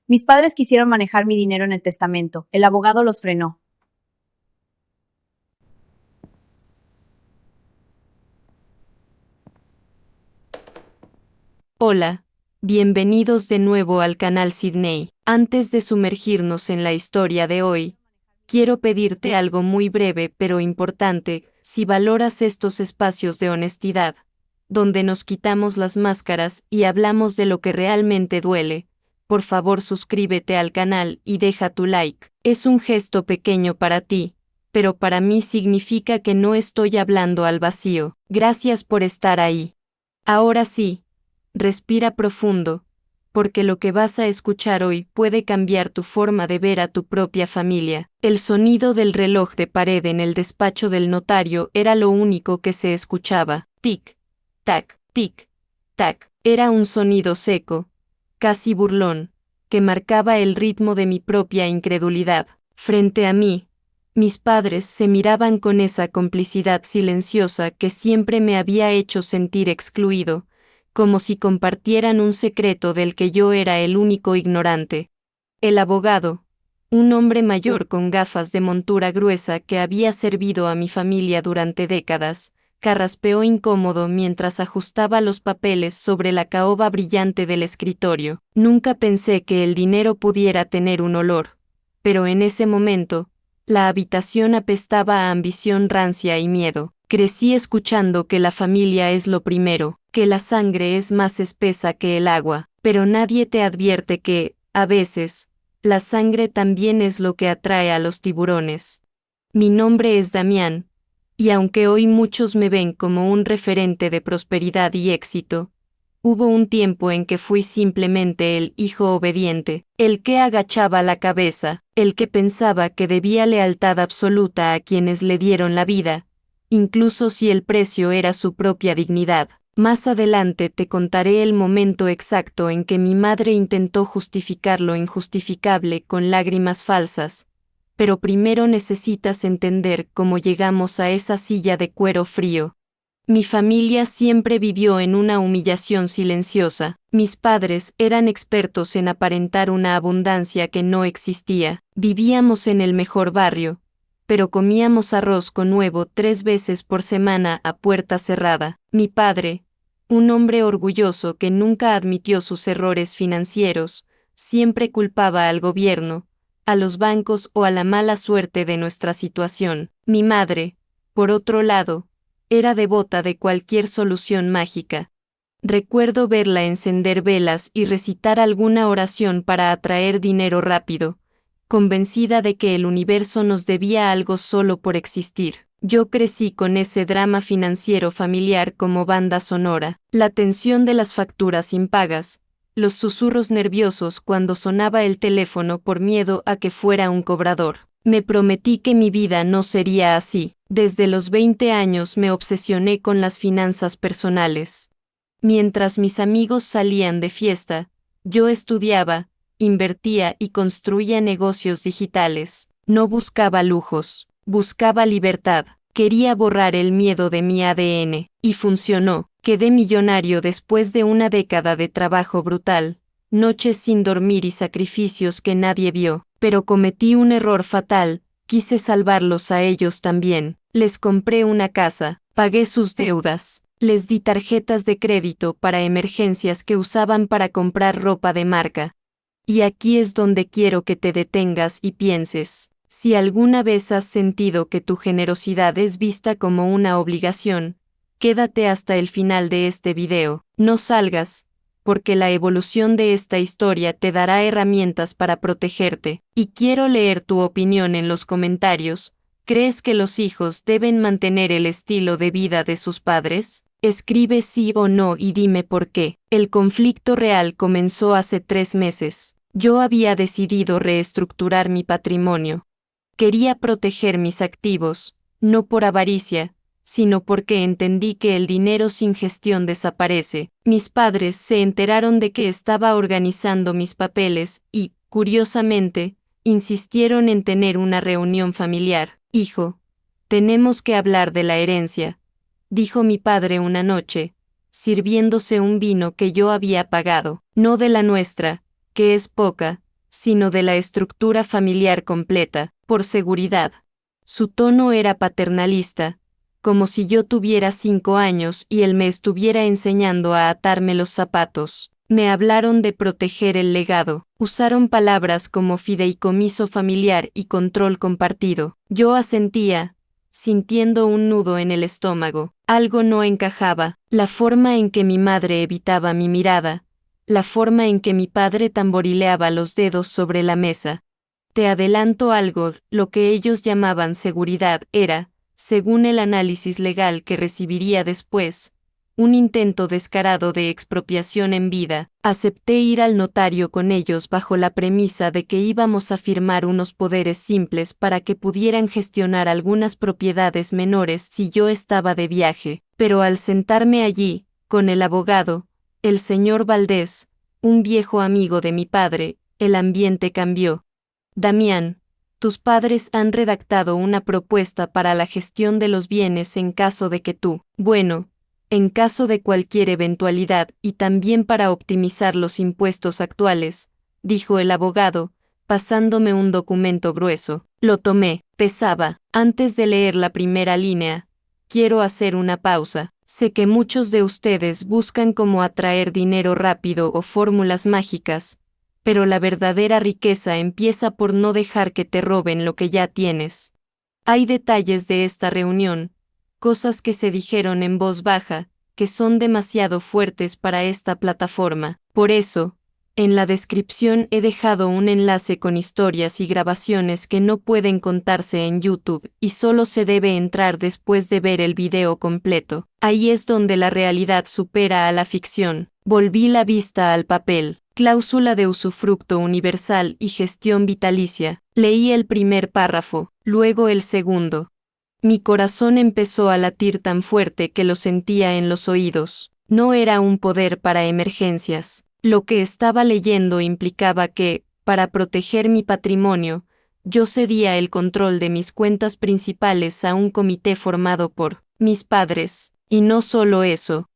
Mis padres quisieron manejar mi dinero en el testamento. El abogado los frenó. Hola, bienvenidos de nuevo al canal Sydney. Antes de sumergirnos en la historia de hoy, quiero pedirte algo muy breve pero importante. Si valoras estos espacios de honestidad, donde nos quitamos las máscaras y hablamos de lo que realmente duele, por favor suscríbete al canal y deja tu like. Es un gesto pequeño para ti, pero para mí significa que no estoy hablando al vacío. Gracias por estar ahí. Ahora sí. Respira profundo, porque lo que vas a escuchar hoy puede cambiar tu forma de ver a tu propia familia. El sonido del reloj de pared en el despacho del notario era lo único que se escuchaba. Tic, tac, tic, tac. Era un sonido seco, casi burlón, que marcaba el ritmo de mi propia incredulidad. Frente a mí, mis padres se miraban con esa complicidad silenciosa que siempre me había hecho sentir excluido, como si compartieran un secreto del que yo era el único ignorante. El abogado, un hombre mayor con gafas de montura gruesa que había servido a mi familia durante décadas, carraspeó incómodo mientras ajustaba los papeles sobre la caoba brillante del escritorio. Nunca pensé que el dinero pudiera tener un olor, pero en ese momento, la habitación apestaba a ambición rancia y miedo. Crecí escuchando que la familia es lo primero, que la sangre es más espesa que el agua, pero nadie te advierte que, a veces, la sangre también es lo que atrae a los tiburones. Mi nombre es Damián, y aunque hoy muchos me ven como un referente de prosperidad y éxito, hubo un tiempo en que fui simplemente el hijo obediente, el que agachaba la cabeza, el que pensaba que debía lealtad absoluta a quienes le dieron la vida, incluso si el precio era su propia dignidad. Más adelante te contaré el momento exacto en que mi madre intentó justificar lo injustificable con lágrimas falsas, pero primero necesitas entender cómo llegamos a esa silla de cuero frío. Mi familia siempre vivió en una humillación silenciosa. Mis padres eran expertos en aparentar una abundancia que no existía. Vivíamos en el mejor barrio, pero comíamos arroz con huevo 3 veces por semana a puerta cerrada. Mi padre, un hombre orgulloso que nunca admitió sus errores financieros, siempre culpaba al gobierno, a los bancos o a la mala suerte de nuestra situación. Mi madre, por otro lado, era devota de cualquier solución mágica. Recuerdo verla encender velas y recitar alguna oración para atraer dinero rápido, convencida de que el universo nos debía algo solo por existir. Yo crecí con ese drama financiero familiar como banda sonora, la tensión de las facturas impagas, los susurros nerviosos cuando sonaba el teléfono por miedo a que fuera un cobrador. Me prometí que mi vida no sería así. Desde los 20 años me obsesioné con las finanzas personales. Mientras mis amigos salían de fiesta, yo estudiaba, invertía y construía negocios digitales. No buscaba lujos, buscaba libertad. Quería borrar el miedo de mi ADN, y funcionó. Quedé millonario después de una década de trabajo brutal, noches sin dormir y sacrificios que nadie vio, pero cometí un error fatal. Quise salvarlos a ellos también. Les compré una casa, pagué sus deudas, les di tarjetas de crédito para emergencias que usaban para comprar ropa de marca. Y aquí es donde quiero que te detengas y pienses, si alguna vez has sentido que tu generosidad es vista como una obligación, quédate hasta el final de este video. No salgas, porque la evolución de esta historia te dará herramientas para protegerte. Y quiero leer tu opinión en los comentarios. ¿Crees que los hijos deben mantener el estilo de vida de sus padres? Escribe sí o no y dime por qué. El conflicto real comenzó hace 3 meses. Yo había decidido reestructurar mi patrimonio. Quería proteger mis activos, no por avaricia, sino porque entendí que el dinero sin gestión desaparece. Mis padres se enteraron de que estaba organizando mis papeles y, curiosamente, insistieron en tener una reunión familiar. Hijo, tenemos que hablar de la herencia, dijo mi padre una noche, sirviéndose un vino que yo había pagado, no de la nuestra, que es poca, sino de la estructura familiar completa, por seguridad. Su tono era paternalista, como si yo tuviera 5 años y él me estuviera enseñando a atarme los zapatos. Me hablaron de proteger el legado, usaron palabras como fideicomiso familiar y control compartido. Yo asentía, sintiendo un nudo en el estómago. Algo no encajaba, la forma en que mi madre evitaba mi mirada, la forma en que mi padre tamborileaba los dedos sobre la mesa. Te adelanto algo, lo que ellos llamaban seguridad era, según el análisis legal que recibiría después, un intento descarado de expropiación en vida. Acepté ir al notario con ellos bajo la premisa de que íbamos a firmar unos poderes simples para que pudieran gestionar algunas propiedades menores si yo estaba de viaje, pero al sentarme allí, con el abogado, el señor Valdés, un viejo amigo de mi padre, el ambiente cambió. Damián, tus padres han redactado una propuesta para la gestión de los bienes en caso de que tú, en caso de cualquier eventualidad y también para optimizar los impuestos actuales, dijo el abogado, pasándome un documento grueso. Lo tomé, pesaba. Antes de leer la primera línea, quiero hacer una pausa. Sé que muchos de ustedes buscan cómo atraer dinero rápido o fórmulas mágicas, pero la verdadera riqueza empieza por no dejar que te roben lo que ya tienes. Hay detalles de esta reunión, cosas que se dijeron en voz baja, que son demasiado fuertes para esta plataforma. Por eso, en la descripción he dejado un enlace con historias y grabaciones que no pueden contarse en YouTube y solo se debe entrar después de ver el video completo. Ahí es donde la realidad supera a la ficción. Volví la vista al papel. Cláusula de usufructo universal y gestión vitalicia. Leí el primer párrafo, luego el segundo. Mi corazón empezó a latir tan fuerte que lo sentía en los oídos. No era un poder para emergencias. Lo que estaba leyendo implicaba que, para proteger mi patrimonio, yo cedía el control de mis cuentas principales a un comité formado por mis padres, y no solo eso.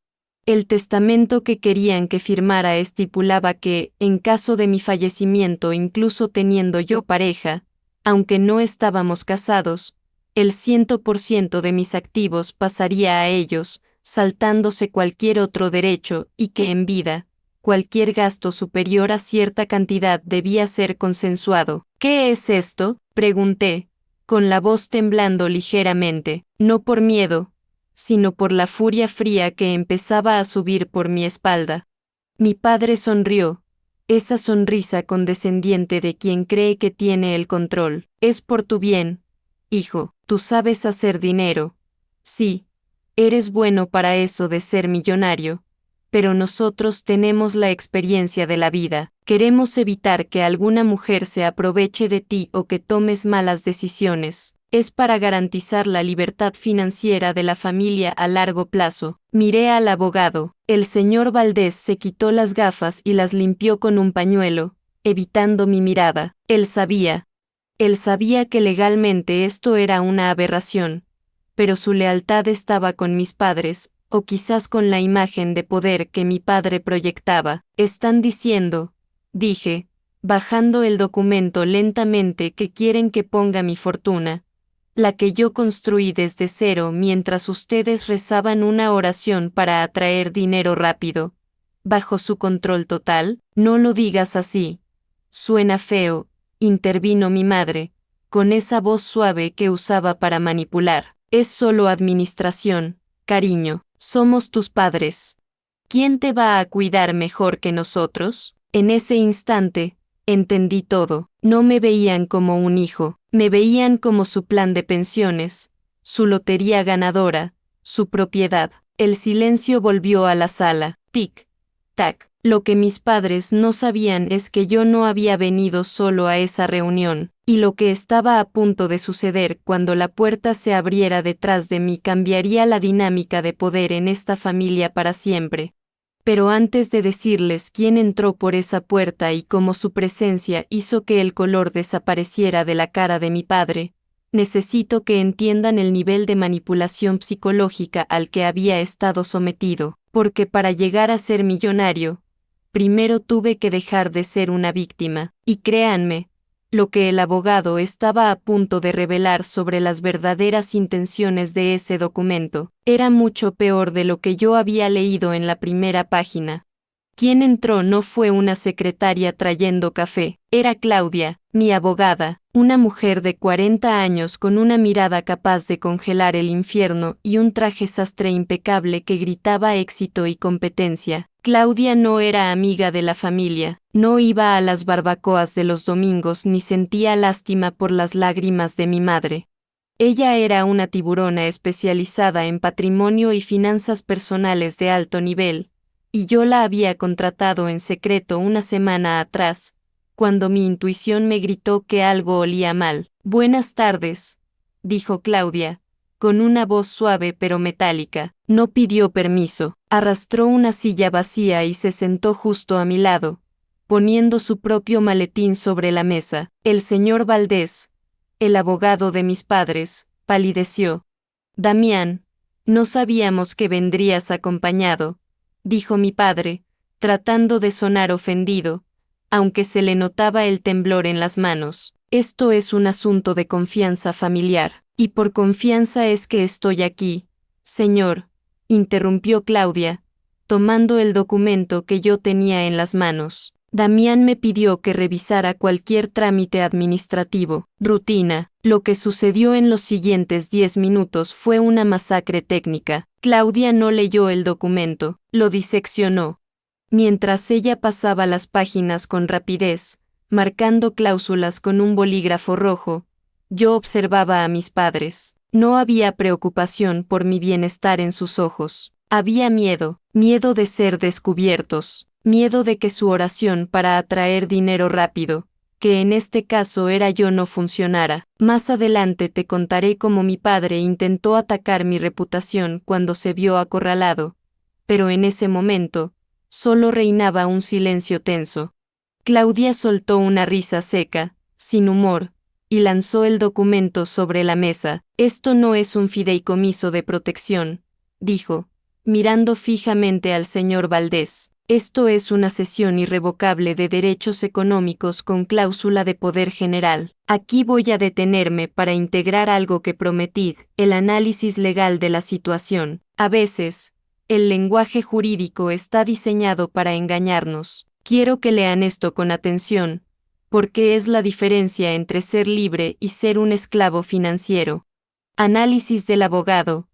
El testamento que querían que firmara estipulaba que, en caso de mi fallecimiento incluso teniendo yo pareja, aunque no estábamos casados, el 100% de mis activos pasaría a ellos, saltándose cualquier otro derecho y que en vida, cualquier gasto superior a cierta cantidad debía ser consensuado. ¿Qué es esto?, pregunté, con la voz temblando ligeramente, no por miedo, sino por la furia fría que empezaba a subir por mi espalda. Mi padre sonrió, esa sonrisa condescendiente de quien cree que tiene el control. Es por tu bien, hijo, tú sabes hacer dinero. Sí, eres bueno para eso de ser millonario. Pero nosotros tenemos la experiencia de la vida. Queremos evitar que alguna mujer se aproveche de ti o que tomes malas decisiones. Es para garantizar la libertad financiera de la familia a largo plazo. Miré al abogado. El señor Valdés se quitó las gafas y las limpió con un pañuelo, evitando mi mirada. Él sabía que legalmente esto era una aberración, pero su lealtad estaba con mis padres, o quizás con la imagen de poder que mi padre proyectaba. Están diciendo, dije, bajando el documento lentamente, que quieren que ponga mi fortuna, la que yo construí desde cero mientras ustedes rezaban una oración para atraer dinero rápido, bajo su control total. No lo digas así. Suena feo, intervino mi madre, con esa voz suave que usaba para manipular. Es solo administración, cariño. Somos tus padres. ¿Quién te va a cuidar mejor que nosotros? En ese instante, entendí todo. No me veían como un hijo, me veían como su plan de pensiones, su lotería ganadora, su propiedad. El silencio volvió a la sala. Tic, tac. Lo que mis padres no sabían es que yo no había venido solo a esa reunión, y lo que estaba a punto de suceder cuando la puerta se abriera detrás de mí cambiaría la dinámica de poder en esta familia para siempre. Pero antes de decirles quién entró por esa puerta y cómo su presencia hizo que el color desapareciera de la cara de mi padre, necesito que entiendan el nivel de manipulación psicológica al que había estado sometido, porque para llegar a ser millonario, primero tuve que dejar de ser una víctima, y créanme, lo que el abogado estaba a punto de revelar sobre las verdaderas intenciones de ese documento era mucho peor de lo que yo había leído en la primera página. Quien entró no fue una secretaria trayendo café, era Claudia, mi abogada, una mujer de 40 años con una mirada capaz de congelar el infierno y un traje sastre impecable que gritaba éxito y competencia. Claudia no era amiga de la familia, no iba a las barbacoas de los domingos ni sentía lástima por las lágrimas de mi madre. Ella era una tiburona especializada en patrimonio y finanzas personales de alto nivel, y yo la había contratado en secreto una semana atrás, cuando mi intuición me gritó que algo olía mal. Buenas tardes, dijo Claudia, con una voz suave pero metálica. No pidió permiso, arrastró una silla vacía y se sentó justo a mi lado, poniendo su propio maletín sobre la mesa. El señor Valdés, el abogado de mis padres, palideció. Damián, no sabíamos que vendrías acompañado, dijo mi padre, tratando de sonar ofendido, aunque se le notaba el temblor en las manos. Esto es un asunto de confianza familiar, y por confianza es que estoy aquí, señor, interrumpió Claudia, tomando el documento que yo tenía en las manos. Damián me pidió que revisara cualquier trámite administrativo, rutina. Lo que sucedió en los siguientes 10 minutos fue una masacre técnica. Claudia no leyó el documento, lo diseccionó. Mientras ella pasaba las páginas con rapidez, marcando cláusulas con un bolígrafo rojo, yo observaba a mis padres. No había preocupación por mi bienestar en sus ojos. Había miedo, miedo de ser descubiertos. Miedo de que su oración para atraer dinero rápido, que en este caso era yo, no funcionara. Más adelante te contaré cómo mi padre intentó atacar mi reputación cuando se vio acorralado, pero en ese momento, solo reinaba un silencio tenso. Claudia soltó una risa seca, sin humor, y lanzó el documento sobre la mesa. Esto no es un fideicomiso de protección, dijo, mirando fijamente al señor Valdés. Esto es una cesión irrevocable de derechos económicos con cláusula de poder general. Aquí voy a detenerme para integrar algo que prometí, el análisis legal de la situación. A veces, el lenguaje jurídico está diseñado para engañarnos. Quiero que lean esto con atención, porque es la diferencia entre ser libre y ser un esclavo financiero. Análisis del abogado.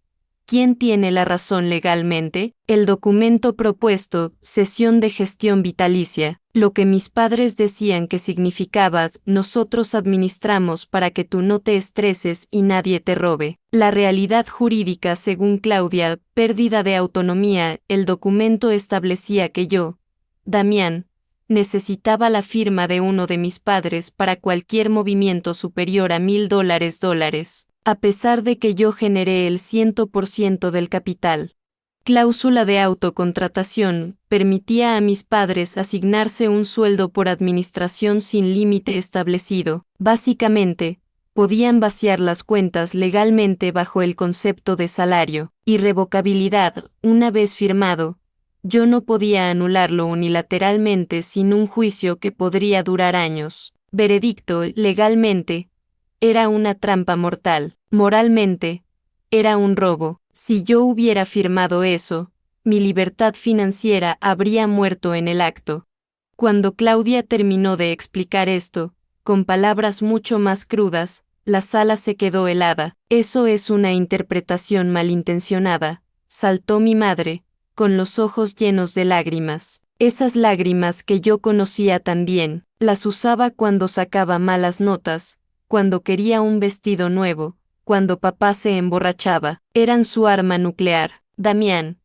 ¿Quién tiene la razón legalmente? El documento propuesto, cesión de gestión vitalicia, lo que mis padres decían que significaba, nosotros administramos para que tú no te estreses y nadie te robe. La realidad jurídica según Claudia, pérdida de autonomía, el documento establecía que yo, Damián, necesitaba la firma de uno de mis padres para cualquier movimiento superior a $1,000. A pesar de que yo generé el 100% del capital. Cláusula de autocontratación, permitía a mis padres asignarse un sueldo por administración sin límite establecido. Básicamente, podían vaciar las cuentas legalmente bajo el concepto de salario. Irrevocabilidad, una vez firmado, yo no podía anularlo unilateralmente sin un juicio que podría durar años. Veredicto, legalmente, era una trampa mortal. Moralmente, era un robo. Si yo hubiera firmado eso, mi libertad financiera habría muerto en el acto. Cuando Claudia terminó de explicar esto, con palabras mucho más crudas, la sala se quedó helada. Eso es una interpretación malintencionada, saltó mi madre, con los ojos llenos de lágrimas. Esas lágrimas que yo conocía tan bien, las usaba cuando sacaba malas notas, cuando quería un vestido nuevo, cuando papá se emborrachaba, eran su arma nuclear. Damián,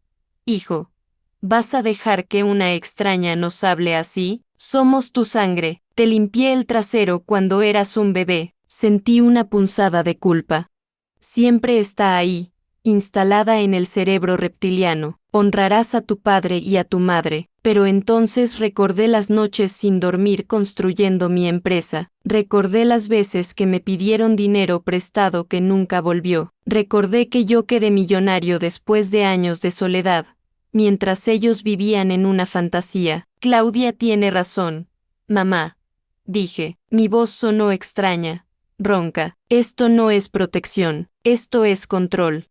hijo, ¿vas a dejar que una extraña nos hable así? Somos tu sangre, te limpié el trasero cuando eras un bebé, sentí una punzada de culpa. Siempre está ahí, instalada en el cerebro reptiliano, honrarás a tu padre y a tu madre. Pero entonces recordé las noches sin dormir construyendo mi empresa, recordé las veces que me pidieron dinero prestado que nunca volvió, recordé que yo quedé millonario después de años de soledad, mientras ellos vivían en una fantasía. Claudia tiene razón, mamá. Dije, mi voz sonó extraña, ronca. Esto no es protección, esto es control.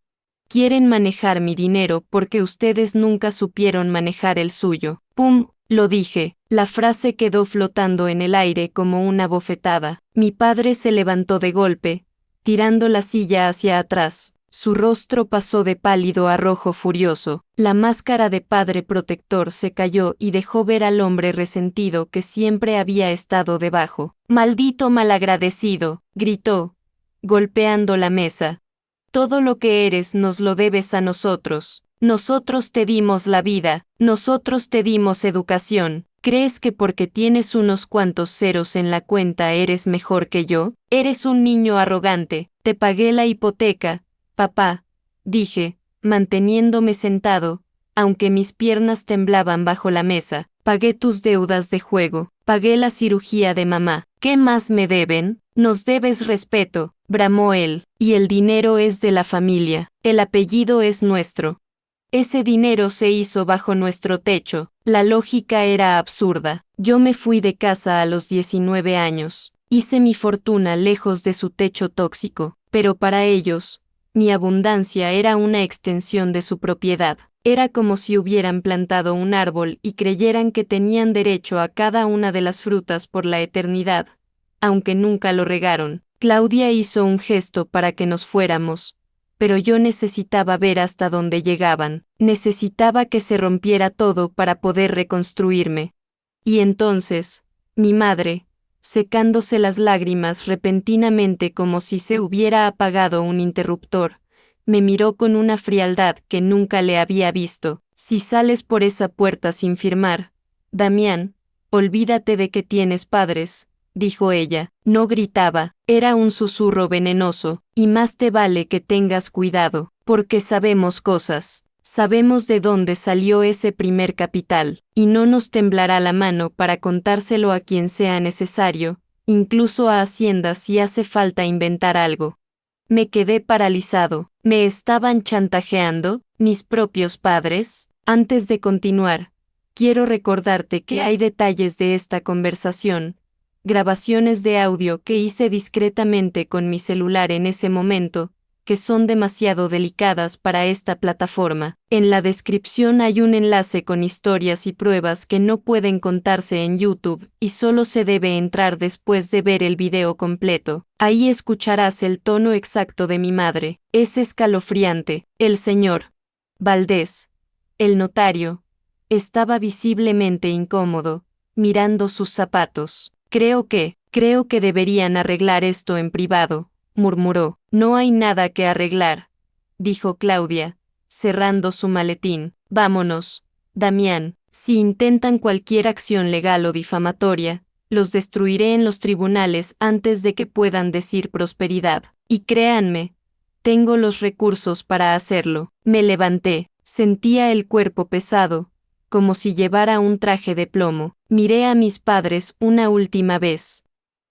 Quieren manejar mi dinero porque ustedes nunca supieron manejar el suyo. ¡Pum! Lo dije. La frase quedó flotando en el aire como una bofetada. Mi padre se levantó de golpe, tirando la silla hacia atrás. Su rostro pasó de pálido a rojo furioso. La máscara de padre protector se cayó y dejó ver al hombre resentido que siempre había estado debajo. ¡Maldito malagradecido!, gritó, golpeando la mesa. Todo lo que eres nos lo debes a nosotros. Nosotros te dimos la vida, nosotros te dimos educación. ¿Crees que porque tienes unos cuantos ceros en la cuenta eres mejor que yo? Eres un niño arrogante. Te pagué la hipoteca, papá, dije, manteniéndome sentado, aunque mis piernas temblaban bajo la mesa. Pagué tus deudas de juego, pagué la cirugía de mamá. ¿Qué más me deben? Nos debes respeto, bramó él, y el dinero es de la familia, el apellido es nuestro. Ese dinero se hizo bajo nuestro techo, la lógica era absurda. Yo me fui de casa a los 19 años, hice mi fortuna lejos de su techo tóxico, pero para ellos, mi abundancia era una extensión de su propiedad. Era como si hubieran plantado un árbol y creyeran que tenían derecho a cada una de las frutas por la eternidad, aunque nunca lo regaron. Claudia hizo un gesto para que nos fuéramos, pero yo necesitaba ver hasta dónde llegaban. Necesitaba que se rompiera todo para poder reconstruirme. Y entonces, mi madre, secándose las lágrimas repentinamente como si se hubiera apagado un interruptor, me miró con una frialdad que nunca le había visto. Si sales por esa puerta sin firmar, Damián, olvídate de que tienes padres, dijo ella. No gritaba, era un susurro venenoso, y más te vale que tengas cuidado, porque sabemos cosas. Sabemos de dónde salió ese primer capital, y no nos temblará la mano para contárselo a quien sea necesario, incluso a Hacienda si hace falta inventar algo. Me quedé paralizado. ¿Me estaban chantajeando, mis propios padres? Antes de continuar, quiero recordarte que hay detalles de esta conversación, grabaciones de audio que hice discretamente con mi celular en ese momento, que son demasiado delicadas para esta plataforma. En la descripción hay un enlace con historias y pruebas que no pueden contarse en YouTube y solo se debe entrar después de ver el video completo. Ahí escucharás el tono exacto de mi madre. Es escalofriante. El señor Valdés, el notario, estaba visiblemente incómodo, mirando sus zapatos. Creo que deberían arreglar esto en privado, murmuró. No hay nada que arreglar, dijo Claudia, cerrando su maletín. Vámonos, Damián. Si intentan cualquier acción legal o difamatoria, los destruiré en los tribunales antes de que puedan decir prosperidad. Y créanme, tengo los recursos para hacerlo. Me levanté, sentía el cuerpo pesado, como si llevara un traje de plomo. Miré a mis padres una última vez.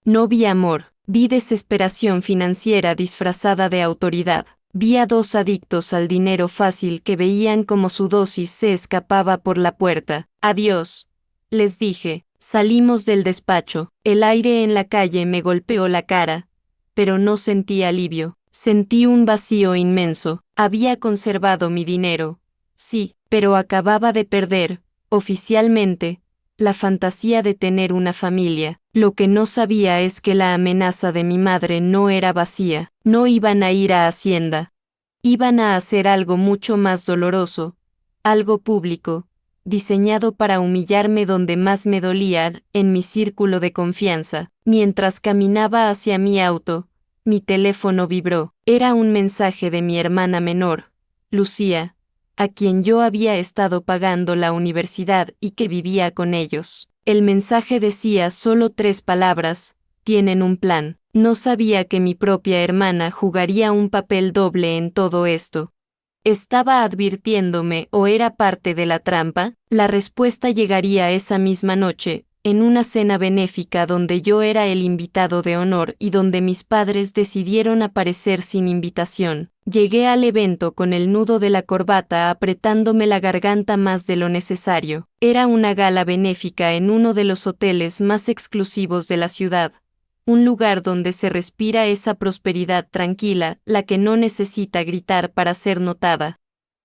No vi amor, vi desesperación financiera disfrazada de autoridad. Vi a dos adictos al dinero fácil que veían como su dosis se escapaba por la puerta. Adiós, les dije. Salimos del despacho. El aire en la calle me golpeó la cara, pero no sentí alivio. Sentí un vacío inmenso. Había conservado mi dinero, sí, pero acababa de perder, oficialmente, la fantasía de tener una familia. Lo que no sabía es que la amenaza de mi madre no era vacía. No iban a ir a Hacienda. Iban a hacer algo mucho más doloroso, algo público, diseñado para humillarme donde más me dolía, en mi círculo de confianza. Mientras caminaba hacia mi auto, mi teléfono vibró. Era un mensaje de mi hermana menor, Lucía, a quien yo había estado pagando la universidad y que vivía con ellos. El mensaje decía solo 3 palabras: tienen un plan. No sabía que mi propia hermana jugaría un papel doble en todo esto. ¿Estaba advirtiéndome o era parte de la trampa? La respuesta llegaría esa misma noche, en una cena benéfica donde yo era el invitado de honor y donde mis padres decidieron aparecer sin invitación. Llegué al evento con el nudo de la corbata apretándome la garganta más de lo necesario. Era una gala benéfica en uno de los hoteles más exclusivos de la ciudad. Un lugar donde se respira esa prosperidad tranquila, la que no necesita gritar para ser notada.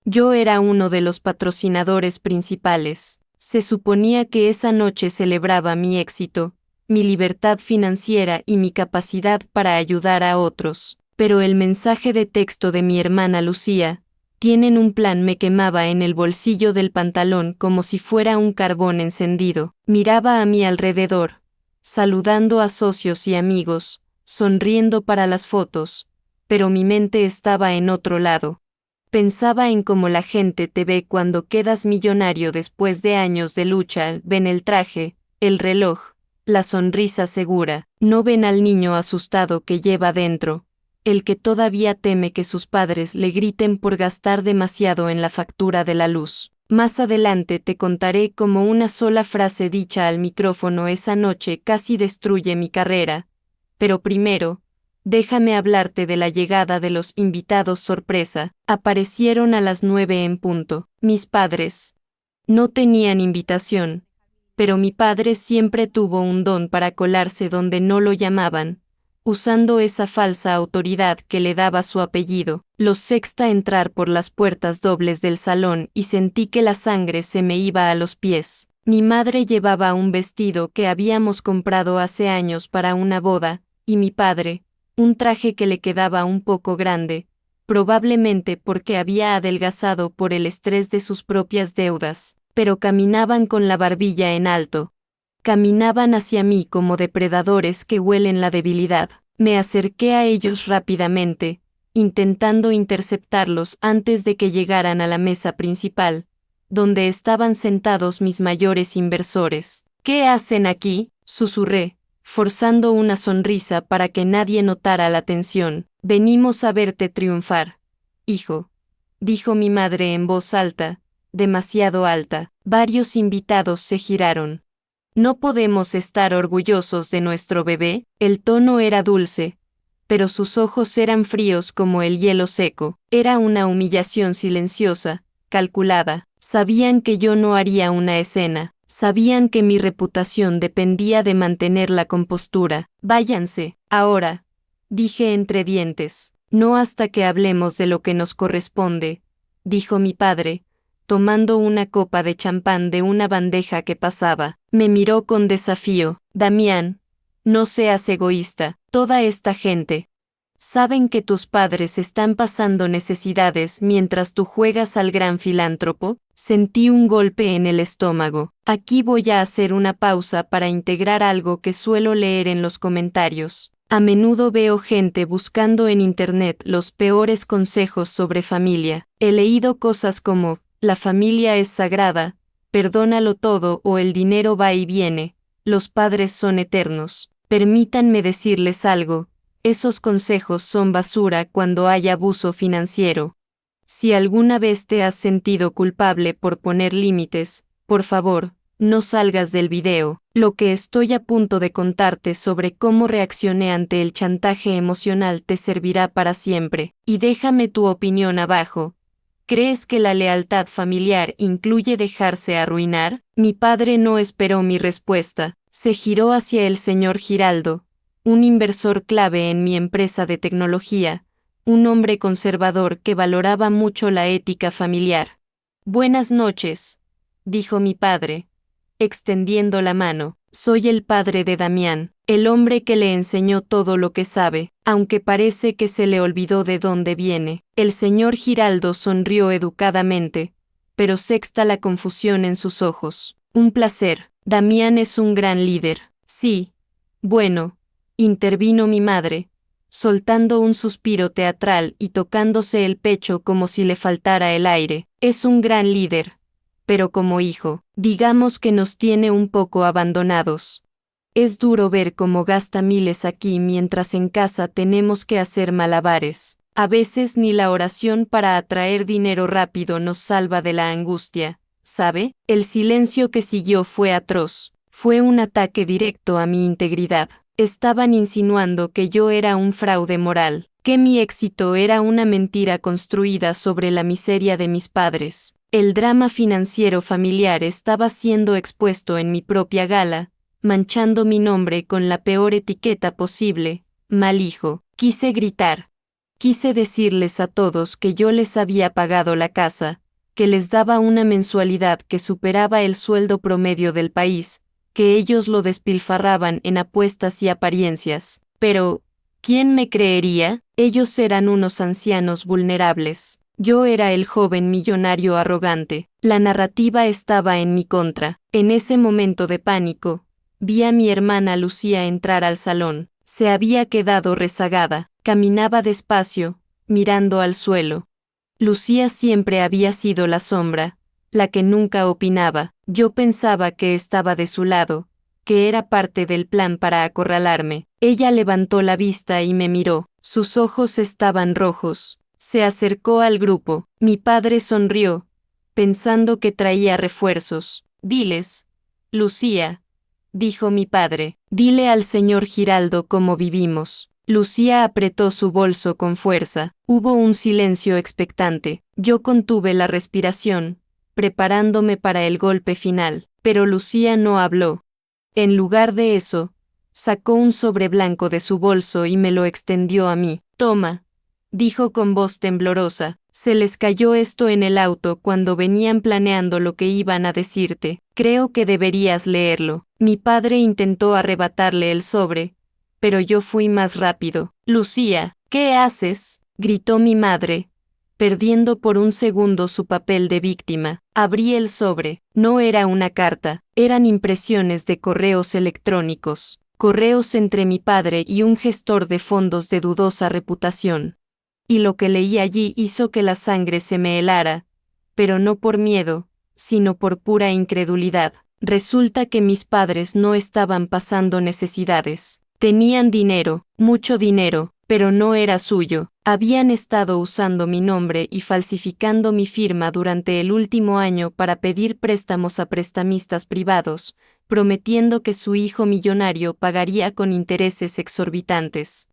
Yo era uno de los patrocinadores principales. Se suponía que esa noche celebraba mi éxito, mi libertad financiera y mi capacidad para ayudar a otros. Pero el mensaje de texto de mi hermana Lucía, "Tienen un plan", me quemaba en el bolsillo del pantalón como si fuera un carbón encendido. Miraba a mi alrededor, saludando a socios y amigos, sonriendo para las fotos, pero mi mente estaba en otro lado. Pensaba en cómo la gente te ve cuando quedas millonario después de años de lucha. Ven el traje, el reloj, la sonrisa segura. No ven al niño asustado que lleva dentro, el que todavía teme que sus padres le griten por gastar demasiado en la factura de la luz. Más adelante te contaré cómo una sola frase dicha al micrófono esa noche casi destruye mi carrera. Pero primero, déjame hablarte de la llegada de los invitados sorpresa. Aparecieron a las 9 en punto. Mis padres no tenían invitación, pero mi padre siempre tuvo un don para colarse donde no lo llamaban, usando esa falsa autoridad que le daba su apellido. Los sexta entrar por las puertas dobles del salón y sentí que la sangre se me iba a los pies. Mi madre llevaba un vestido que habíamos comprado hace años para una boda, y mi padre, un traje que le quedaba un poco grande, probablemente porque había adelgazado por el estrés de sus propias deudas, pero caminaban con la barbilla en alto. Caminaban hacia mí como depredadores que huelen la debilidad. Me acerqué a ellos rápidamente, intentando interceptarlos antes de que llegaran a la mesa principal, donde estaban sentados mis mayores inversores. ¿Qué hacen aquí?, susurré, forzando una sonrisa para que nadie notara la tensión. Venimos a verte triunfar, hijo, dijo mi madre en voz alta, demasiado alta. Varios invitados se giraron. ¿No podemos estar orgullosos de nuestro bebé? El tono era dulce, pero sus ojos eran fríos como el hielo seco. Era una humillación silenciosa, calculada. Sabían que yo no haría una escena. Sabían que mi reputación dependía de mantener la compostura. Váyanse, ahora, dije entre dientes. No hasta que hablemos de lo que nos corresponde, dijo mi padre, tomando una copa de champán de una bandeja que pasaba. Me miró con desafío. Damián, no seas egoísta. Toda esta gente saben que tus padres están pasando necesidades mientras tú juegas al gran filántropo. Sentí un golpe en el estómago. Aquí voy a hacer una pausa para integrar algo que suelo leer en los comentarios. A menudo veo gente buscando en internet los peores consejos sobre familia. He leído cosas como, la familia es sagrada, perdónalo todo o el dinero va y viene, los padres son eternos. Permítanme decirles algo, esos consejos son basura cuando hay abuso financiero. Si alguna vez te has sentido culpable por poner límites, por favor, no salgas del video. Lo que estoy a punto de contarte sobre cómo reaccioné ante el chantaje emocional te servirá para siempre. Y déjame tu opinión abajo. ¿Crees que la lealtad familiar incluye dejarse arruinar? Mi padre no esperó mi respuesta. Se giró hacia el señor Giraldo, un inversor clave en mi empresa de tecnología, un hombre conservador que valoraba mucho la ética familiar. Buenas noches, dijo mi padre, extendiendo la mano. Soy el padre de Damián, el hombre que le enseñó todo lo que sabe, aunque parece que se le olvidó de dónde viene. El señor Giraldo sonrió educadamente, pero sexta la confusión en sus ojos. Un placer. Damián es un gran líder. Sí. Bueno, intervino mi madre, soltando un suspiro teatral y tocándose el pecho como si le faltara el aire. Es un gran líder. Pero como hijo, digamos que nos tiene un poco abandonados. Es duro ver cómo gasta miles aquí mientras en casa tenemos que hacer malabares. A veces ni la oración para atraer dinero rápido nos salva de la angustia, ¿sabe? El silencio que siguió fue atroz. Fue un ataque directo a mi integridad. Estaban insinuando que yo era un fraude moral, que mi éxito era una mentira construida sobre la miseria de mis padres. El drama financiero familiar estaba siendo expuesto en mi propia gala, manchando mi nombre con la peor etiqueta posible, mal hijo. Quise gritar. Quise decirles a todos que yo les había pagado la casa, que les daba una mensualidad que superaba el sueldo promedio del país, que ellos lo despilfarraban en apuestas y apariencias. Pero, ¿quién me creería? Ellos eran unos ancianos vulnerables. Yo era el joven millonario arrogante. La narrativa estaba en mi contra. En ese momento de pánico, vi a mi hermana Lucía entrar al salón. Se había quedado rezagada. Caminaba despacio, mirando al suelo. Lucía siempre había sido la sombra, la que nunca opinaba. Yo pensaba que estaba de su lado, que era parte del plan para acorralarme. Ella levantó la vista y me miró. Sus ojos estaban rojos. Se acercó al grupo. Mi padre sonrió, pensando que traía refuerzos. Diles, Lucía, dijo mi padre, dile al señor Giraldo cómo vivimos. Lucía apretó su bolso con fuerza. Hubo un silencio expectante. Yo contuve la respiración, preparándome para el golpe final, pero Lucía no habló. En lugar de eso, sacó un sobre blanco de su bolso y me lo extendió a mí. Toma, dijo con voz temblorosa. Se les cayó esto en el auto cuando venían planeando lo que iban a decirte. Creo que deberías leerlo. Mi padre intentó arrebatarle el sobre, pero yo fui más rápido. Lucía, ¿qué haces?, gritó mi madre, perdiendo por un segundo su papel de víctima. Abrí el sobre. No era una carta, eran impresiones de correos electrónicos, correos entre mi padre y un gestor de fondos de dudosa reputación. Y lo que leí allí hizo que la sangre se me helara, pero no por miedo, sino por pura incredulidad. Resulta que mis padres no estaban pasando necesidades. Tenían dinero, mucho dinero, pero no era suyo. Habían estado usando mi nombre y falsificando mi firma durante el último año para pedir préstamos a prestamistas privados, prometiendo que su hijo millonario pagaría con intereses exorbitantes.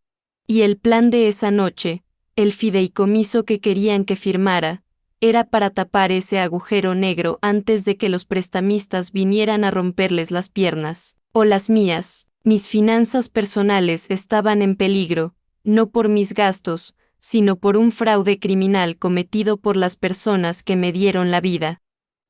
Y el plan de esa noche, el fideicomiso que querían que firmara, era para tapar ese agujero negro antes de que los prestamistas vinieran a romperles las piernas, o las mías. Mis finanzas personales estaban en peligro, no por mis gastos, sino por un fraude criminal cometido por las personas que me dieron la vida.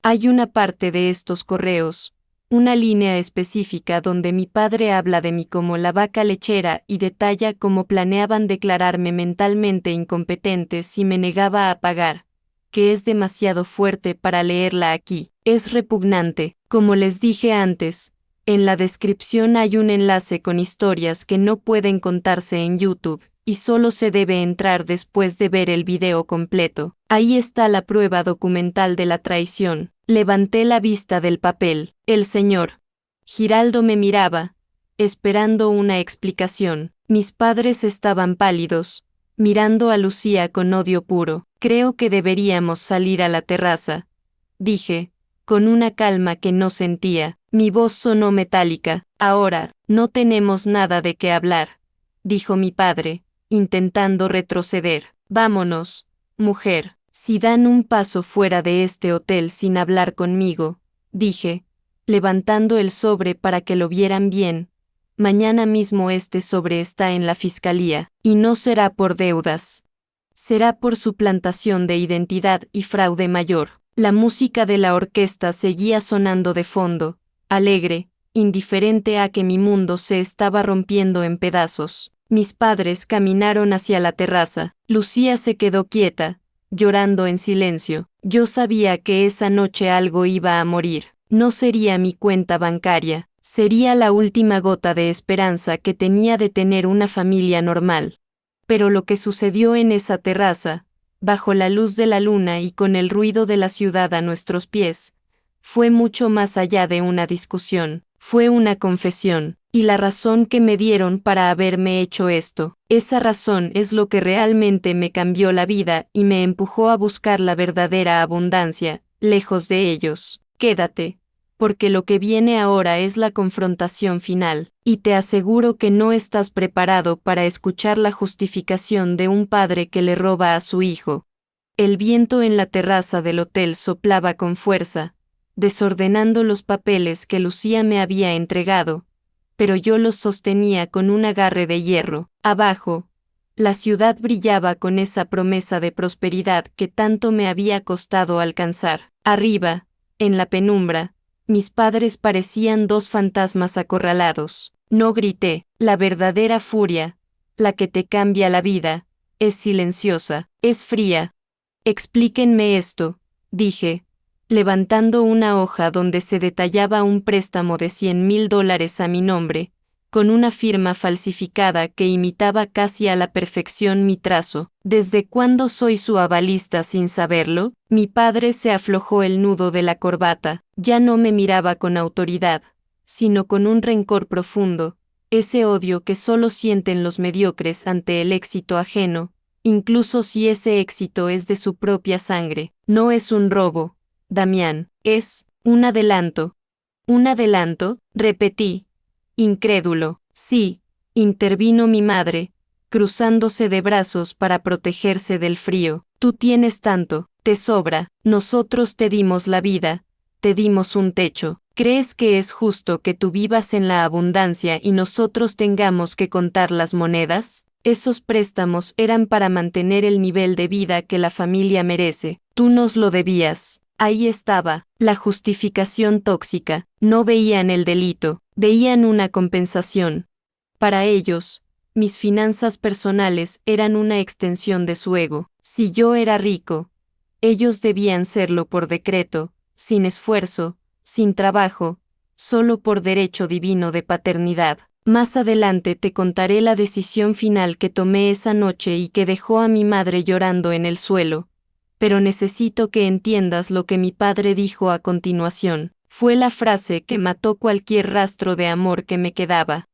Hay una parte de estos correos, una línea específica donde mi padre habla de mí como la vaca lechera y detalla cómo planeaban declararme mentalmente incompetente si me negaba a pagar, que es demasiado fuerte para leerla aquí. Es repugnante. Como les dije antes, en la descripción hay un enlace con historias que no pueden contarse en YouTube, y solo se debe entrar después de ver el video completo. Ahí está la prueba documental de la traición. Levanté la vista del papel. El señor Giraldo me miraba, esperando una explicación. Mis padres estaban pálidos, mirando a Lucía con odio puro. Creo que deberíamos salir a la terraza, dije, con una calma que no sentía. Mi voz sonó metálica. Ahora, no tenemos nada de qué hablar, dijo mi padre, intentando retroceder. Vámonos, mujer. Si dan un paso fuera de este hotel sin hablar conmigo, dije, levantando el sobre para que lo vieran bien, mañana mismo este sobre está en la fiscalía, y no será por deudas. Será por suplantación de identidad y fraude mayor. La música de la orquesta seguía sonando de fondo, alegre, indiferente a que mi mundo se estaba rompiendo en pedazos. Mis padres caminaron hacia la terraza. Lucía se quedó quieta, llorando en silencio. Yo sabía que esa noche algo iba a morir. No sería mi cuenta bancaria, sería la última gota de esperanza que tenía de tener una familia normal. Pero lo que sucedió en esa terraza, bajo la luz de la luna y con el ruido de la ciudad a nuestros pies, fue mucho más allá de una discusión. Fue una confesión, y la razón que me dieron para haberme hecho esto, esa razón es lo que realmente me cambió la vida y me empujó a buscar la verdadera abundancia, lejos de ellos. Quédate, porque lo que viene ahora es la confrontación final, y te aseguro que no estás preparado para escuchar la justificación de un padre que le roba a su hijo. El viento en la terraza del hotel soplaba con fuerza, desordenando los papeles que Lucía me había entregado, pero yo los sostenía con un agarre de hierro. Abajo, la ciudad brillaba con esa promesa de prosperidad que tanto me había costado alcanzar. Arriba, en la penumbra, mis padres parecían dos fantasmas acorralados. No grité, la verdadera furia, la que te cambia la vida, es silenciosa, es fría. Explíquenme esto, dije, levantando una hoja donde se detallaba un préstamo de $100,000 a mi nombre, con una firma falsificada que imitaba casi a la perfección mi trazo. ¿Desde cuándo soy su avalista sin saberlo? Mi padre se aflojó el nudo de la corbata, ya no me miraba con autoridad, sino con un rencor profundo, ese odio que solo sienten los mediocres ante el éxito ajeno, incluso si ese éxito es de su propia sangre. No es un robo, Damián, es un adelanto. ¿Un adelanto?, repetí, incrédulo. Sí, intervino mi madre, cruzándose de brazos para protegerse del frío. Tú tienes tanto, te sobra, nosotros te dimos la vida, te dimos un techo. ¿Crees que es justo que tú vivas en la abundancia y nosotros tengamos que contar las monedas? Esos préstamos eran para mantener el nivel de vida que la familia merece. Tú nos lo debías. Ahí estaba, la justificación tóxica. No veían el delito, veían una compensación. Para ellos, mis finanzas personales eran una extensión de su ego. Si yo era rico, ellos debían serlo por decreto, sin esfuerzo, sin trabajo, solo por derecho divino de paternidad. Más adelante te contaré la decisión final que tomé esa noche y que dejó a mi madre llorando en el suelo, pero necesito que entiendas lo que mi padre dijo a continuación. Fue la frase que mató cualquier rastro de amor que me quedaba.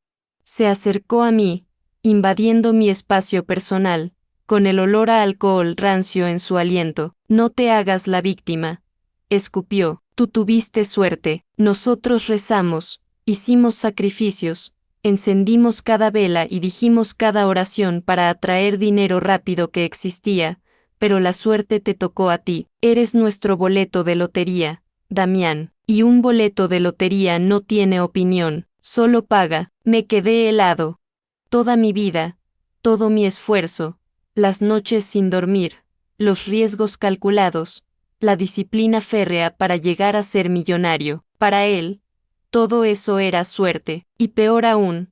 Se acercó a mí, invadiendo mi espacio personal, con el olor a alcohol rancio en su aliento. No te hagas la víctima, escupió. Tú tuviste suerte, nosotros rezamos, hicimos sacrificios, encendimos cada vela y dijimos cada oración para atraer dinero rápido que existía, pero la suerte te tocó a ti. Eres nuestro boleto de lotería, Damián, y un boleto de lotería no tiene opinión, solo paga. Me quedé helado. Toda mi vida, todo mi esfuerzo, las noches sin dormir, los riesgos calculados, la disciplina férrea para llegar a ser millonario. Para él, todo eso era suerte, y peor aún,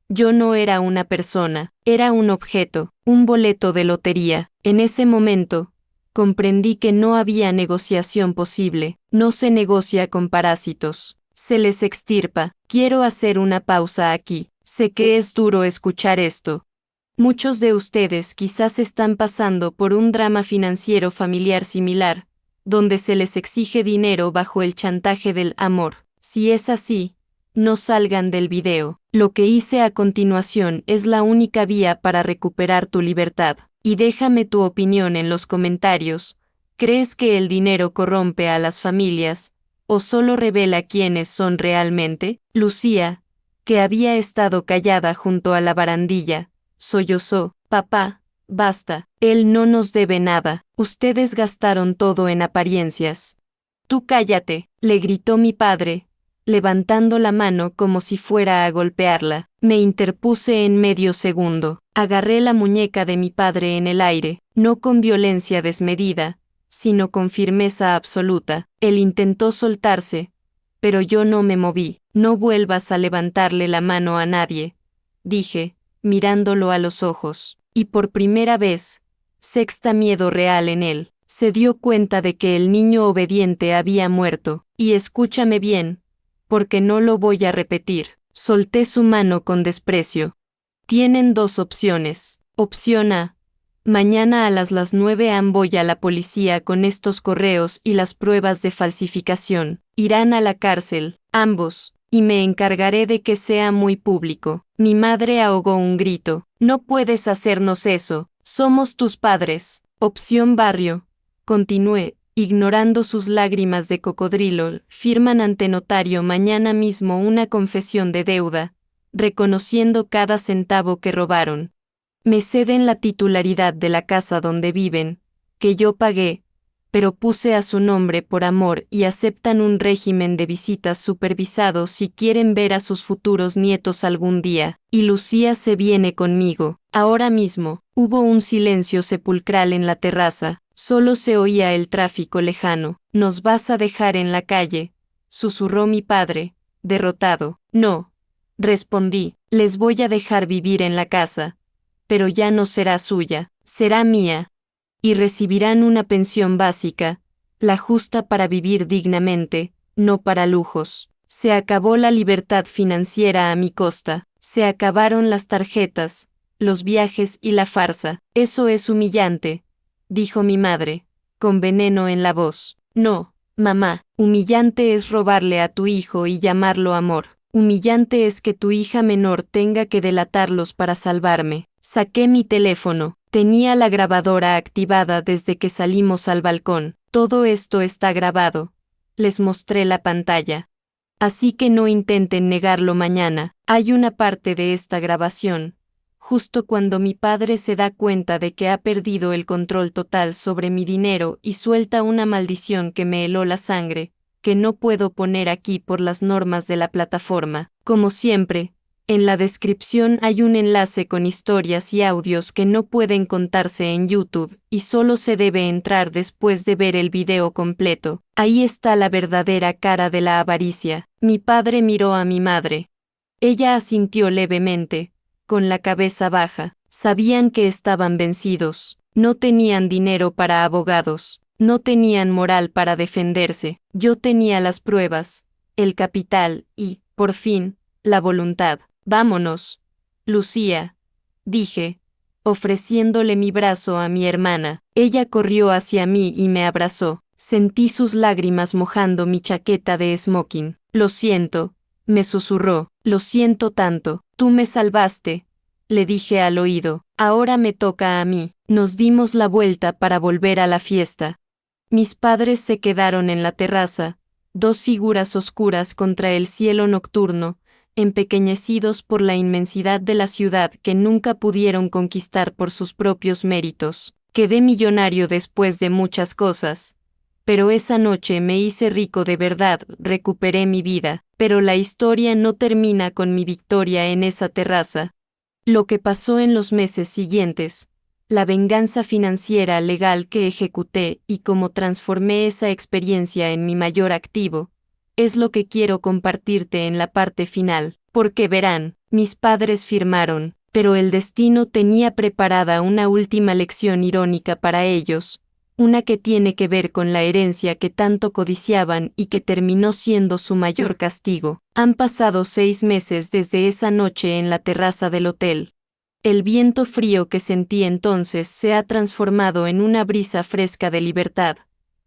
yo no era una persona, era un objeto, un boleto de lotería. En ese momento, comprendí que no había negociación posible. No se negocia con parásitos, se les extirpa. Quiero hacer una pausa aquí. Sé que es duro escuchar esto. Muchos de ustedes quizás están pasando por un drama financiero familiar similar, donde se les exige dinero bajo el chantaje del amor. Si es así, no salgan del video. Lo que hice a continuación es la única vía para recuperar tu libertad. Y déjame tu opinión en los comentarios. ¿Crees que el dinero corrompe a las familias, o solo revela quiénes son realmente? Lucía, que había estado callada junto a la barandilla, sollozó. Papá, basta, él no nos debe nada, ustedes gastaron todo en apariencias. Tú cállate, le gritó mi padre, levantando la mano como si fuera a golpearla. Me interpuse en medio segundo, agarré la muñeca de mi padre en el aire, no con violencia desmedida, sino con firmeza absoluta. Él intentó soltarse, pero yo no me moví. No vuelvas a levantarle la mano a nadie, dije, mirándolo a los ojos. Y por primera vez, sexta miedo real en él, se dio cuenta de que el niño obediente había muerto. Y escúchame bien, porque no lo voy a repetir. Solté su mano con desprecio. Tienen dos opciones. Opción A. Mañana a las 9 voy a la policía con estos correos y las pruebas de falsificación. Irán a la cárcel, ambos, y me encargaré de que sea muy público. Mi madre ahogó un grito. No puedes hacernos eso, somos tus padres. Opción barrio. Continué, ignorando sus lágrimas de cocodrilo, firman ante notario mañana mismo una confesión de deuda, reconociendo cada centavo que robaron. Me ceden la titularidad de la casa donde viven, que yo pagué, pero puse a su nombre por amor y aceptan un régimen de visitas supervisados si quieren ver a sus futuros nietos algún día, y Lucía se viene conmigo. Ahora mismo, hubo un silencio sepulcral en la terraza, solo se oía el tráfico lejano. ¿Nos vas a dejar en la calle?, susurró mi padre, derrotado. No, respondí, les voy a dejar vivir en la casa, pero ya no será suya, será mía. Y recibirán una pensión básica, la justa para vivir dignamente, no para lujos. Se acabó la libertad financiera a mi costa, se acabaron las tarjetas, los viajes y la farsa. Eso es humillante, dijo mi madre, con veneno en la voz. No, mamá, humillante es robarle a tu hijo y llamarlo amor. Humillante es que tu hija menor tenga que delatarlos para salvarme. Saqué mi teléfono. Tenía la grabadora activada desde que salimos al balcón. Todo esto está grabado. Les mostré la pantalla. Así que no intenten negarlo mañana. Hay una parte de esta grabación, justo cuando mi padre se da cuenta de que ha perdido el control total sobre mi dinero y suelta una maldición que me heló la sangre, que no puedo poner aquí por las normas de la plataforma. Como siempre, en la descripción hay un enlace con historias y audios que no pueden contarse en YouTube, y solo se debe entrar después de ver el video completo. Ahí está la verdadera cara de la avaricia. Mi padre miró a mi madre. Ella asintió levemente, con la cabeza baja. Sabían que estaban vencidos. No tenían dinero para abogados. No tenían moral para defenderse. Yo tenía las pruebas, el capital y, por fin, la voluntad. Vámonos, Lucía, dije, ofreciéndole mi brazo a mi hermana. Ella corrió hacia mí y me abrazó. Sentí sus lágrimas mojando mi chaqueta de smoking. Lo siento, me susurró. Lo siento tanto. Tú me salvaste, le dije al oído. Ahora me toca a mí. Nos dimos la vuelta para volver a la fiesta. Mis padres se quedaron en la terraza, dos figuras oscuras contra el cielo nocturno, empequeñecidos por la inmensidad de la ciudad que nunca pudieron conquistar por sus propios méritos. Quedé millonario después de muchas cosas, pero esa noche me hice rico de verdad, recuperé mi vida, pero la historia no termina con mi victoria en esa terraza. Lo que pasó en los meses siguientes, la venganza financiera legal que ejecuté y cómo transformé esa experiencia en mi mayor activo, es lo que quiero compartirte en la parte final, porque verán, mis padres firmaron, pero el destino tenía preparada una última lección irónica para ellos, una que tiene que ver con la herencia que tanto codiciaban y que terminó siendo su mayor castigo. Han pasado 6 meses desde esa noche en la terraza del hotel. El viento frío que sentí entonces se ha transformado en una brisa fresca de libertad,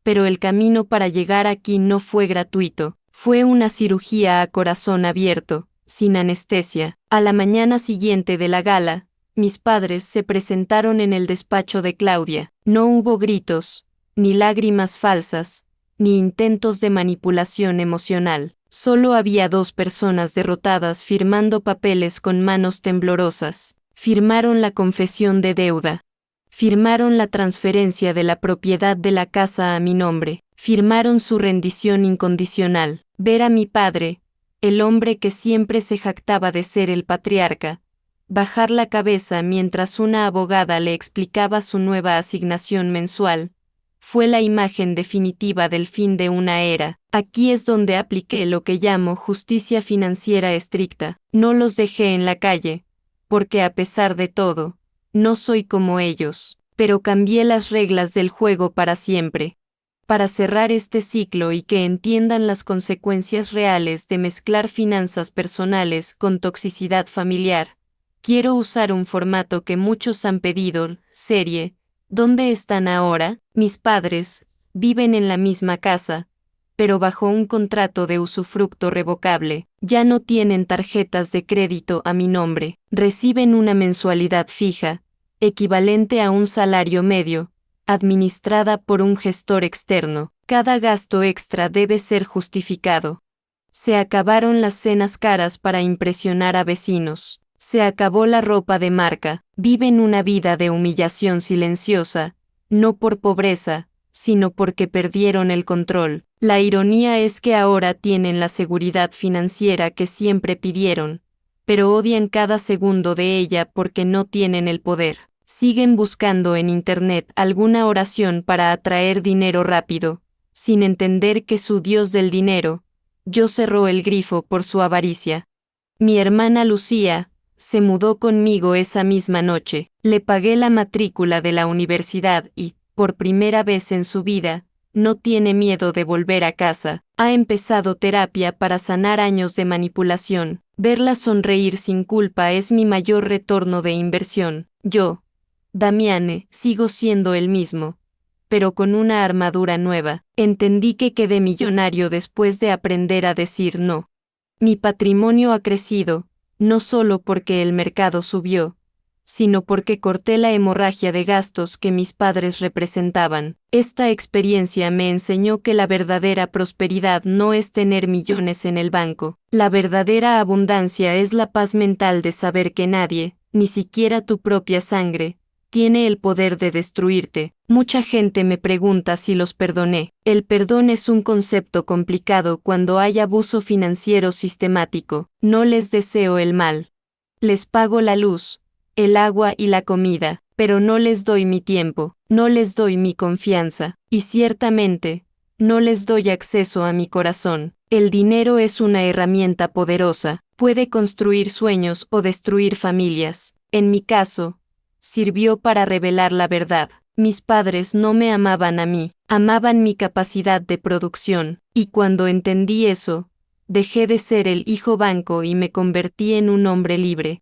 pero el camino para llegar aquí no fue gratuito. Fue una cirugía a corazón abierto, sin anestesia. A la mañana siguiente de la gala, mis padres se presentaron en el despacho de Claudia. No hubo gritos, ni lágrimas falsas, ni intentos de manipulación emocional. Solo había 2 personas derrotadas firmando papeles con manos temblorosas. Firmaron la confesión de deuda. Firmaron la transferencia de la propiedad de la casa a mi nombre. Firmaron su rendición incondicional. Ver a mi padre, el hombre que siempre se jactaba de ser el patriarca, bajar la cabeza mientras una abogada le explicaba su nueva asignación mensual, fue la imagen definitiva del fin de una era. Aquí es donde apliqué lo que llamo justicia financiera estricta. No los dejé en la calle, porque a pesar de todo, no soy como ellos, pero cambié las reglas del juego para siempre. Para cerrar este ciclo y que entiendan las consecuencias reales de mezclar finanzas personales con toxicidad familiar, quiero usar un formato que muchos han pedido, serie. ¿Dónde están ahora? Mis padres viven en la misma casa, pero bajo un contrato de usufructo revocable. Ya no tienen tarjetas de crédito a mi nombre. Reciben una mensualidad fija, equivalente a un salario medio, administrada por un gestor externo. Cada gasto extra debe ser justificado. Se acabaron las cenas caras para impresionar a vecinos. Se acabó la ropa de marca. Viven una vida de humillación silenciosa, no por pobreza, sino porque perdieron el control. La ironía es que ahora tienen la seguridad financiera que siempre pidieron, pero odian cada segundo de ella porque no tienen el poder. Siguen buscando en Internet alguna oración para atraer dinero rápido, sin entender que su Dios del dinero, yo cerró el grifo por su avaricia. Mi hermana Lucía se mudó conmigo esa misma noche. Le pagué la matrícula de la universidad y, por primera vez en su vida, no tiene miedo de volver a casa. Ha empezado terapia para sanar años de manipulación. Verla sonreír sin culpa es mi mayor retorno de inversión. Yo, Damiane, sigo siendo el mismo, pero con una armadura nueva. Entendí que quedé millonario después de aprender a decir no. Mi patrimonio ha crecido, no solo porque el mercado subió, sino porque corté la hemorragia de gastos que mis padres representaban. Esta experiencia me enseñó que la verdadera prosperidad no es tener millones en el banco. La verdadera abundancia es la paz mental de saber que nadie, ni siquiera tu propia sangre, tiene el poder de destruirte. Mucha gente me pregunta si los perdoné. El perdón es un concepto complicado cuando hay abuso financiero sistemático. No les deseo el mal. Les pago la luz, el agua y la comida, pero no les doy mi tiempo, no les doy mi confianza, y ciertamente, no les doy acceso a mi corazón. El dinero es una herramienta poderosa, puede construir sueños o destruir familias. En mi caso, sirvió para revelar la verdad. Mis padres no me amaban a mí, amaban mi capacidad de producción, y cuando entendí eso, dejé de ser el hijo banco y me convertí en un hombre libre.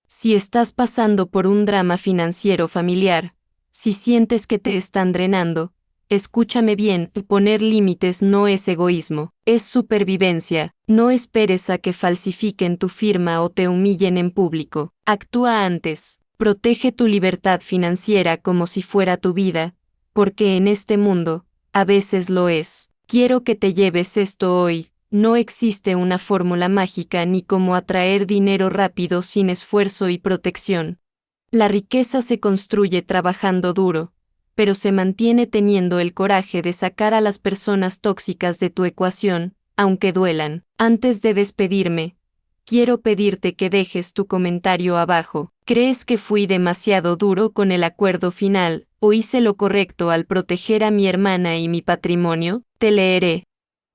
Si estás pasando por un drama financiero familiar, si sientes que te están drenando, escúchame bien, poner límites no es egoísmo, es supervivencia. No esperes a que falsifiquen tu firma o te humillen en público. Actúa antes. Protege tu libertad financiera como si fuera tu vida, porque en este mundo, a veces lo es. Quiero que te lleves esto hoy. No existe una fórmula mágica ni cómo atraer dinero rápido sin esfuerzo y protección. La riqueza se construye trabajando duro, pero se mantiene teniendo el coraje de sacar a las personas tóxicas de tu ecuación, aunque duelan. Antes de despedirme, quiero pedirte que dejes tu comentario abajo. ¿Crees que fui demasiado duro con el acuerdo final, o hice lo correcto al proteger a mi hermana y mi patrimonio? Te leeré.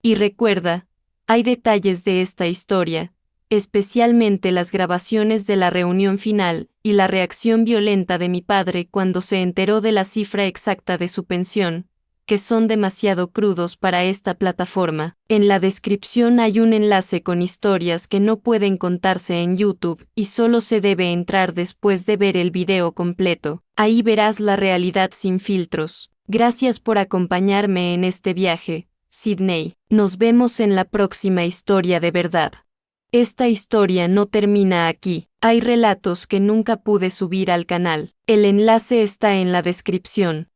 Y recuerda, hay detalles de esta historia, especialmente las grabaciones de la reunión final y la reacción violenta de mi padre cuando se enteró de la cifra exacta de su pensión, que son demasiado crudos para esta plataforma. En la descripción hay un enlace con historias que no pueden contarse en YouTube y solo se debe entrar después de ver el video completo. Ahí verás la realidad sin filtros. Gracias por acompañarme en este viaje, Sydney. Nos vemos en la próxima historia de verdad. Esta historia no termina aquí. Hay relatos que nunca pude subir al canal. El enlace está en la descripción.